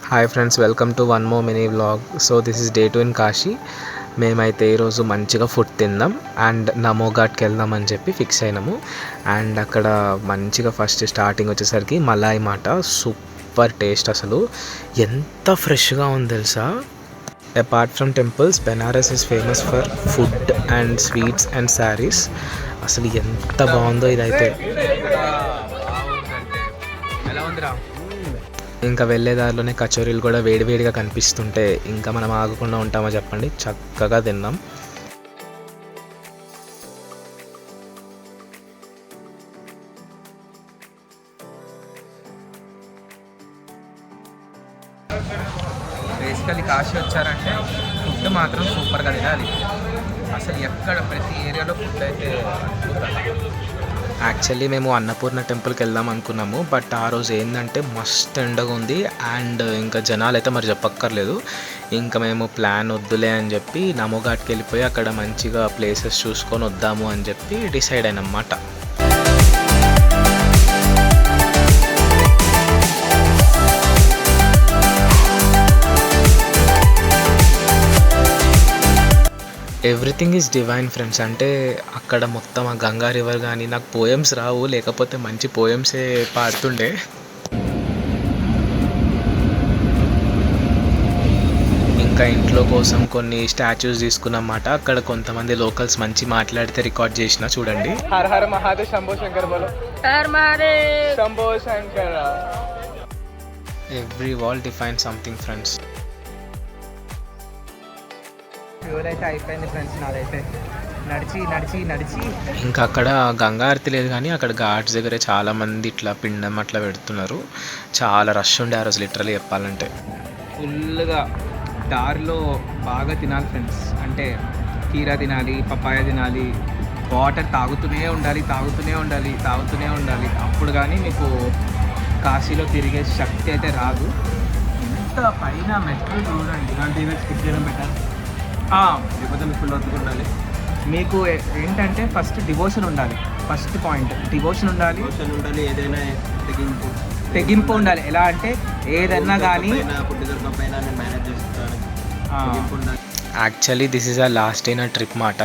Hi friends, welcome to one more mini vlog. So this is day 2 in Kashi. మేమైతే ఈరోజు మంచిగా food తిందాం and నమో ఘాట్కి వెళ్దామని చెప్పి ఫిక్స్ అయినాము. అండ్ అక్కడ మంచిగా ఫస్ట్ స్టార్టింగ్ వచ్చేసరికి మలాయ్ మాట. సూపర్ టేస్ట్, అసలు ఎంత ఫ్రెష్గా ఉంది తెలుసా. Apart from temples, Benares is famous for food and sweets and saris. అసలు ఎంత బాగుందో ఇదైతే. ఇంకా వెళ్ళేదారిలోనే కచోరీలు కూడా వేడివేడిగా కనిపిస్తుంటే ఇంకా మనం ఆగకుండా ఉంటామో చెప్పండి. చక్కగా తిన్నాం. బేసికలీ కాశీ వచ్చారంటే ఫుడ్ మాత్రం సూపర్గా తినాలి. అసలు ఎక్కడ ప్రతి ఏరియాలో ఫుడ్ అయితే యాక్చువల్లీ మేము అన్నపూర్ణ టెంపుల్కి వెళ్దాం అనుకున్నాము. బట్ ఆ రోజు ఏంటంటే మస్తు ఎండగా ఉంది అండ్ ఇంకా జనాలు అయితే మరి చెప్పక్కర్లేదు. ఇంకా మేము ప్లాన్ వద్దులే అని చెప్పి నమో ఘాట్కి వెళ్ళిపోయి అక్కడ మంచిగా ప్లేసెస్ చూసుకొని వద్దాము అని చెప్పి డిసైడ్ అయినమాట. Everything is divine friends. అంటే అక్కడ మొత్తం ఆ గంగా రివర్ కానీ, నాకు పోయమ్స్ రావు, లేకపోతే మంచి పోయమ్సే పాడుతుండే. ఇంకా ఇంట్లో కోసం కొన్ని స్టాచ్యూస్ తీసుకున్నమాట. అక్కడ కొంతమంది లోకల్స్ మంచి మాట్లాడితే రికార్డ్ చేసిన చూడండి. హర హర మహాదేవ్, శంభో శంకర్ బోలో, Hara Mahadev, Shambho Shankar. Every wall define something friends. Fuel అయితే అయిపోయింది ఫ్రెండ్స్, నాదైతే నడిచి నడిచి నడిచి. ఇంకా అక్కడ గంగా ఆరతి లేదు కానీ అక్కడ ఘాట్స్ దగ్గరే చాలామంది ఇట్లా పిండం అట్లా పెడుతున్నారు. చాలా రష్ ఉండే ఆ రోజు లిటరల్లీ చెప్పాలంటే. ఫుల్గా దారిలో బాగా తినాలి ఫ్రెండ్స్. అంటే కీరా తినాలి, పపాయ తినాలి, వాటర్ తాగుతూనే ఉండాలి, తాగుతూనే ఉండాలి, తాగుతూనే ఉండాలి. అప్పుడు కానీ మీకు కాశీలో తిరిగే శక్తి అయితే రాదు. ఎంత పైన మెట్లు చూడండి. ఇలాంటి స్కిప్ చేయడం బెటర్, లేకపోతే మీకు ఫుల్ వద్దుకుండాలి. మీకు ఏంటంటే ఫస్ట్ డివోషన్ ఉండాలి. ఫస్ట్ పాయింట్ డివోషన్ ఉండాలి. ఏదైనా తెగింపు ఉండాలి. ఎలా అంటే ఏదన్నా కానీ మేనేజ్ చేస్తాను. యాక్చువల్లీ దిస్ ఈజ్ ఆ లాస్ట్ డే నా ట్రిప్ మాట.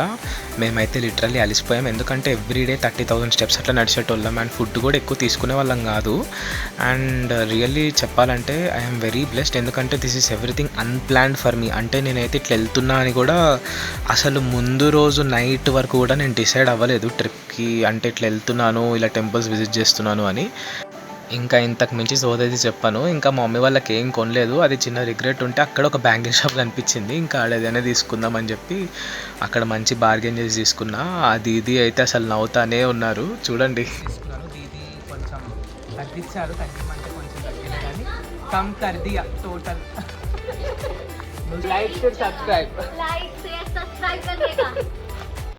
మేమైతే లిటరల్లీ అలిసిపోయాం. ఎందుకంటే ఎవ్రీడే 30,000 స్టెప్స్ అట్లా నడిచేటోళ్ళం అండ్ ఫుడ్ కూడా ఎక్కువ తీసుకునే వాళ్ళం కాదు. అండ్ రియల్లీ చెప్పాలంటే ఐఎమ్ వెరీ బ్లెస్డ్. ఎందుకంటే this is everything unplanned for me. అంటే నేనైతే ఇట్లా వెళ్తున్నా అని కూడా అసలు ముందు రోజు నైట్ వరకు కూడా నేను డిసైడ్ అవ్వలేదు ట్రిప్కి. అంటే ఇట్లా వెళ్తున్నాను, ఇలా టెంపుల్స్ విజిట్ చేస్తున్నాను అని. ఇంకా ఇంతకు మించి సోదది చెప్పాను. ఇంకా మా మమ్మీ వాళ్ళకి ఏం కొనలేదు. అది చిన్న రిగ్రెట్ ఉంటే అక్కడ ఒక బ్యాంగిల్ షాప్ కనిపించింది. ఇంకా ఆడేదైనా తీసుకుందాం అని చెప్పి అక్కడ మంచి బార్గెన్ చేసి తీసుకున్నా. అది ఇది అయితే అసలు నవ్వుతానే ఉన్నారు చూడండి. తీసుకున్నాను. దీది కొంచెం తగ్గించారు. తగ్గిమంటే కొంచెం తగ్గిన కానీ కమ్ కర్ది total. Like share subscribe. Like share subscribe करने का